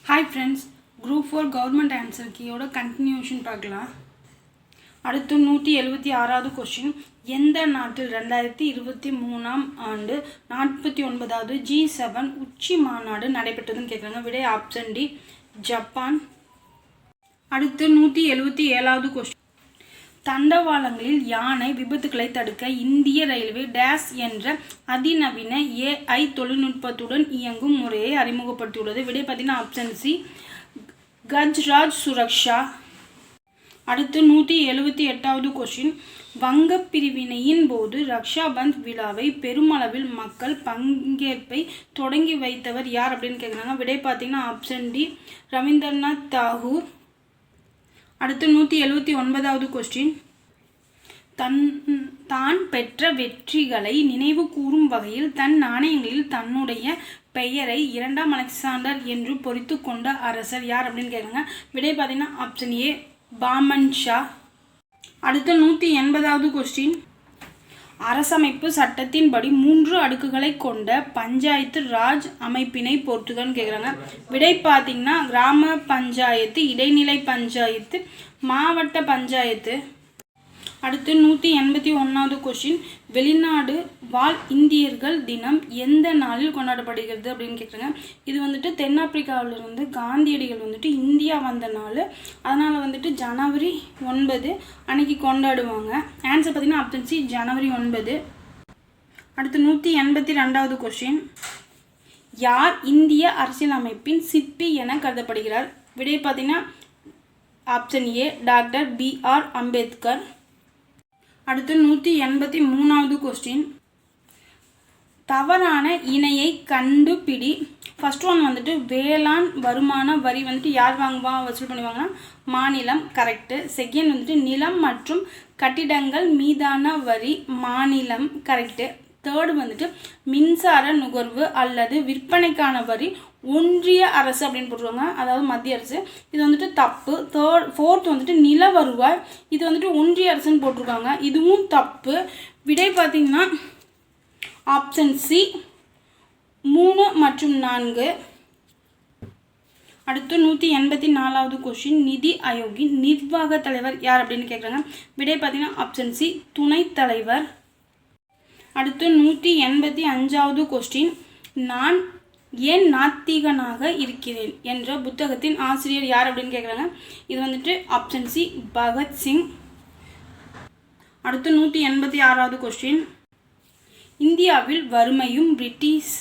Hi friends, group 4 government answer கீயோட continuation பார்க்கலாம். அடுத்து 176வது கொஸ்டின். எந்த நாட்டில் 2023ஆம் ஆண்டு 49வது G7 உச்சி மாநாடு நடைபெற்றதுன்னு கேட்குறாங்க. விடை ஆப்ஷன் டி, ஜப்பான். அடுத்து 177வது கொஸ்டின். தண்டவாளங்களில் யானை விபத்துக்களை தடுக்க இந்திய ரயில்வே டேஸ் என்ற அதிநவீன AI தொழில்நுட்பத்துடன் இயங்கும் முறையை அறிமுகப்படுத்தியுள்ளது. விடை பார்த்தீங்கன்னா ஆப்ஷன் சி, கஜ்ராஜ் சுரக்ஷா. அடுத்து 178வது கொஸ்டின். வங்க பிரிவினையின் போது ரக்ஷாபந்த் விழாவை பெருமளவில் மக்கள் பங்கேற்பை தொடங்கி வைத்தவர் யார் அப்படின்னு கேட்குறாங்க. விடை பார்த்தீங்கன்னா ஆப்ஷன் டி, ரவீந்திரநாத் தாகூர். அடுத்து 179வது கொஸ்டின். தான் பெற்ற வெற்றிகளை நினைவு கூறும் வகையில் தன் நாணயங்களில் தன்னுடைய பெயரை 2ஆம் அலெக்சாண்டர் என்று பொறித்து கொண்ட அரசர் யார் அப்படின்னு கேட்குறாங்க. விடை பார்த்தீங்கன்னா ஆப்ஷன் ஏ, பாமன் ஷா. அடுத்து 180வது கொஸ்டின். அரசமைப்பு சட்டத்தின்படி 3 அடுக்குகளை கொண்ட பஞ்சாயத்து ராஜ் அமைப்பினை பொறுத்துக்கன்னு கேட்குறாங்க. விடை பார்த்தீங்கன்னா கிராம பஞ்சாயத்து, இடைநிலை பஞ்சாயத்து, மாவட்ட பஞ்சாயத்து. அடுத்து 181வது கொஸ்டின். வெளிநாடு வாழ் இந்தியர்கள் தினம் எந்த நாளில் கொண்டாடப்படுகிறது அப்படின்னு கேட்குறாங்க. இது தென்னாப்பிரிக்காவிலிருந்து காந்தியடிகள் இந்தியா வந்த நாள், அதனால் ஜனவரி 9 அன்னைக்கு கொண்டாடுவாங்க. ஆன்சர் பார்த்தீங்கன்னா ஆப்ஷன் சி, ஜனவரி 9. அடுத்து 182வது கொஸ்டின். யார் இந்திய அரசியலமைப்பின் சிற்பி என கருதப்படுகிறார்? விடை பார்த்தீங்கன்னா option A, doctor BR Ambedkar. அடுத்து 183வது கொஸ்டின். தவறான இணையை கண்டுபிடி. ஃபர்ஸ்ட் ஒன் வேளாண் வருமான வரி யார் வசூல் பண்ணுவாங்கன்னா மாநிலம், கரெக்டு. செகண்ட் நிலம் மற்றும் கட்டிடங்கள் மீதான வரி, மாநிலம், கரெக்டு. தேர்டு மின்சார நுகர்வு அல்லது விற்பனைக்கான வரி, ஒன்றிய அரசு அப்படின்னு போட்டுருவாங்க, அதாவது மத்திய அரசு. இது தப்பு. ஃபோர்த் நில வருவாய், இது ஒன்றிய அரசுன்னு போட்டிருக்காங்க, இதுவும் தப்பு. விடை பார்த்தீங்கன்னா ஆப்ஷன் சி, 3 மற்றும் 4. அடுத்து 184வது கொஸ்டின். நிதி ஆயோக்கின் நிர்வாக தலைவர் யார் அப்படின்னு கேட்குறாங்க. விடை பார்த்தீங்கன்னா ஆப்ஷன் சி, துணைத் தலைவர். அடுத்து 185வது கொஸ்டின். நான் ஏன் நாத்திகனாக இருக்கிறேன் என்ற புத்தகத்தின் ஆசிரியர் யார் அப்படின்னு கேட்குறாங்க. இது ஆப்ஷன் சி, பகத்சிங். அடுத்து 186வது கொஸ்டின். இந்தியாவில் வறுமையும் பிரிட்டிஷ்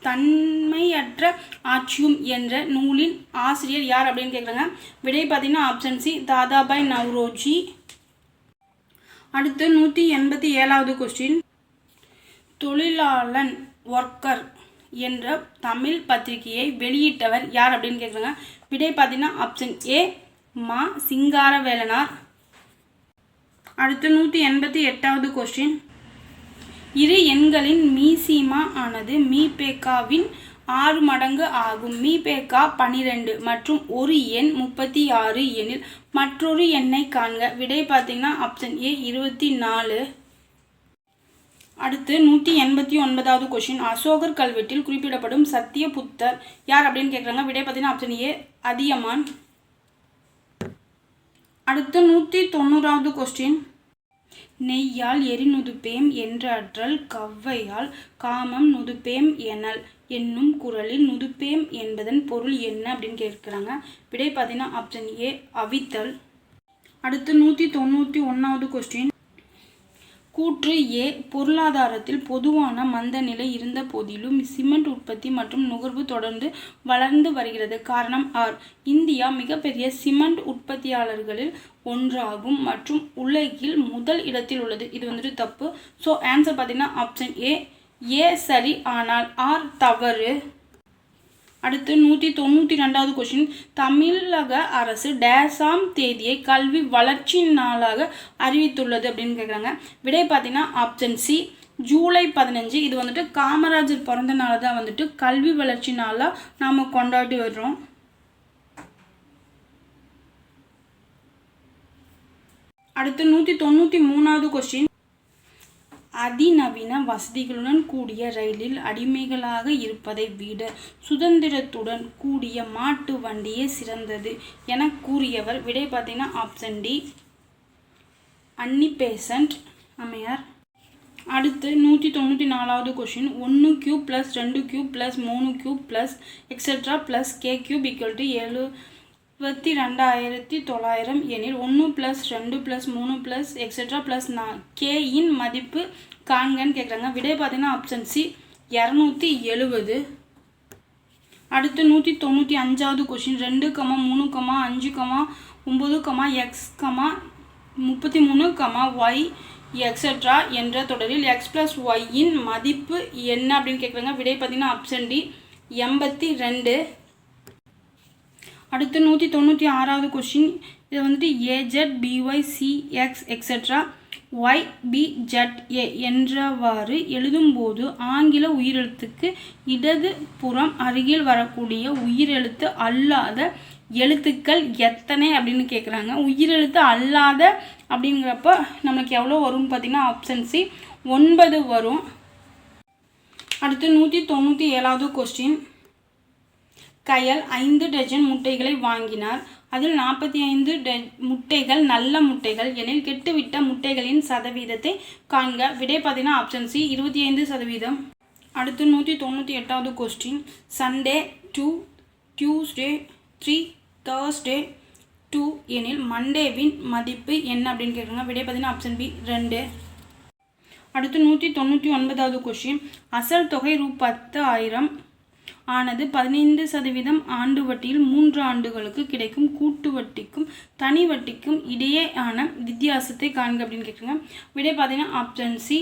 தன்மையற்ற ஆட்சியும் என்ற நூலின் ஆசிரியர் யார் அப்படின்னு கேட்குறாங்க. விடை பார்த்தீங்கன்னா ஆப்ஷன் சி, தாதாபாய் நவ்ரோஜி. அடுத்து 187வது கொஸ்டின். தொழிலாளன், ஒர்க்கர் என்ற தமிழ் பத்திரிகையை வெளியிட்டவர் யார் அப்படின்னு கேட்குறாங்க. விடை பார்த்தீங்கன்னா ஆப்ஷன் ஏ, மா சிங்காரவேலனார். அடுத்து 188வது கொஸ்டின். இரு எண்களின் மீசீமா ஆனது மீபேக்காவின் 6 மடங்கு ஆகும். மீபேக்கா 12 மற்றும் ஒரு எண் 36 எனில் மற்றொரு எண்ணை காண்க. விடை பார்த்தீங்கன்னா ஆப்ஷன் ஏ, 24. அடுத்து 189வது கொஸ்டின். அசோகர் கல்வெட்டில் குறிப்பிடப்படும் சத்திய புத்தர் யார் அப்படின்னு கேட்குறாங்க. விடை பார்த்தீங்கன்னா ஆப்ஷன் ஏ, அதியமான். அடுத்து 190வது கொஸ்டின். நெய்யால் எரிநுதுப்பேம் என்றாற்றல் கவ்வையால் காமம் நுதுப்பேம் எனல் என்னும் குறளில் நுதுப்பேம் என்பதன் பொருள் என்ன அப்படின்னு கேட்குறாங்க. விடை பார்த்தீங்கன்னா ஆப்ஷன் ஏ, அவித்தல். அடுத்து 191வது கொஸ்டின். கூற்று ஏ. பொருளாதாரத்தில் பொதுவான மந்த நிலை இருந்த போதிலும் சிமெண்ட் உற்பத்தி மற்றும் நுகர்வு தொடர்ந்து வளர்ந்து வருகிறது. காரணம் ஆர். இந்தியா மிகப்பெரிய சிமெண்ட் உற்பத்தியாளர்களில் ஒன்றாகும் மற்றும் உலகில் முதல் இடத்தில் உள்ளது. இது தப்பு. ஸோ ஆன்சர் பார்த்தீங்கன்னா ஆப்ஷன் ஏ, ஏ சரி ஆனால் ஆர் தவறு. அடுத்து 192வது கொஸ்டின். தமிழக அரசு டேஸாம் தேதியை கல்வி வளர்ச்சி நாளாக அறிவித்துள்ளது அப்படின்னு கேட்குறாங்க. விடை பார்த்தீங்கன்னா ஆப்ஷன் சி, ஜூலை 15. இது காமராஜர் பிறந்த நாள் தான் கல்வி வளர்ச்சி நாளாக நாம் கொண்டாடி வர்றோம். அடுத்து 193வது கொஸ்டின். அதிநவீன வசதிகளுடன் கூடிய ரயிலில் அடிமைகளாக இருப்பதை விட சுதந்திரத்துடன் கூடிய மாட்டு வண்டியே சிறந்தது என கூறியவர். விடை பார்த்தீங்கன்னா ஆப்ஷன் டி, அன்னி பெசன்ட் அம்மையார். அடுத்து 194வது question. 1 cube plus 2 cube plus 3 cube plus etcetera plus K cube equal to 72,900 எனில் 1 plus 2 plus 3 plus etcetera plus கேயின் மதிப்பு காண்கன்னு கேட்குறாங்க. விடை பார்த்தீங்கன்னா ஆப்ஷன் சி, 270. அடுத்து 195வது கொஷின். 2, 3, 5, 9, எக்ஸ் 33, ஒய் எக்ஸெட்ரா என்ற தொடரில் எக்ஸ் ப்ளஸ் ஒய்யின் மதிப்பு என்ன அப்படின்னு கேட்குறாங்க. விடை பார்த்தீங்கன்னா ஆப்ஷன் டி, 82. அடுத்து 196வது கொஷின். இது வந்துட்டு A Z B Y C X etcetera Y B Z A என்றவாறு எழுதும்போது ஆங்கில உயிரெழுத்துக்கு இடது புறம் அருகில் வரக்கூடிய உயிரெழுத்து அல்லாத எழுத்துக்கள் எத்தனை அப்படின்னு கேட்குறாங்க. உயிரெழுத்து அல்லாத அப்படிங்கிறப்ப நமக்கு எவ்வளோ வரும்னு பார்த்தீங்கன்னா ஆப்ஷன் சி, 9 வரும். அடுத்து 197வது கொஸ்டின். கயல் 5 டஜன் முட்டைகளை வாங்கினார். அதில் 45 முட்டைகள் நல்ல முட்டைகள் எனில் கெட்டுவிட்ட முட்டைகளின் சதவீதத்தை காண்க. விடை பார்த்தீங்கன்னா ஆப்ஷன் சி, 25%. அடுத்து 198வது கொஸ்டின். சண்டே 2, டியூஸ்டே 3, தேர்ஸ்டே 2 எனில் மண்டேவின் மதிப்பு என்ன அப்படின்னு கேட்குறாங்க. விடை பார்த்தீங்கன்னா ஆப்ஷன் பி, 2. அடுத்து 199வது கொஸ்டின். அசல் தொகை ரூ.10,000 ஆனது 15% ஆண்டு வட்டியில் 3 ஆண்டுகளுக்கு கிடைக்கும் கூட்டு வட்டிக்கும் தனி வட்டிக்கும் இடையேயான வித்தியாசத்தை காண்க அப்படின்னு கேட்குறாங்க. விடை பார்த்தீங்கன்னா ஆப்ஷன் சி,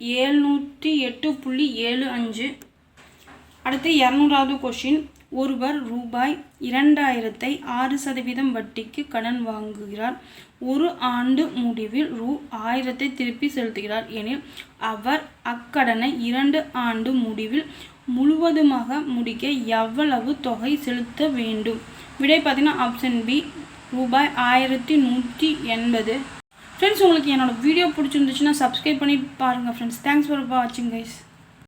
708.75. அடுத்து 200வது கொஸ்டின். ஒருவர் ரூ.2000 6% வட்டிக்கு கடன் வாங்குகிறார். ஒரு ஆண்டு முடிவில் ரூ.1000 திருப்பி செலுத்துகிறார் எனில் அவர் அக்கடனை 2 ஆண்டு முடிவில் முழுவதுமாக முடிக்க எவ்வளவு தொகை செலுத்த வேண்டும்? விடை பார்த்தீங்கன்னா ஆப்ஷன் பி, ரூ.1180. ஃப்ரெண்ட்ஸ், உங்களுக்கு என்னோட வீடியோ பிடிச்சிருந்துச்சுன்னா சப்ஸ்கிரைப் பண்ணி பாருங்கள் ஃப்ரெண்ட்ஸ். தேங்க்ஸ் ஃபார் வாட்சிங் கைஸ்.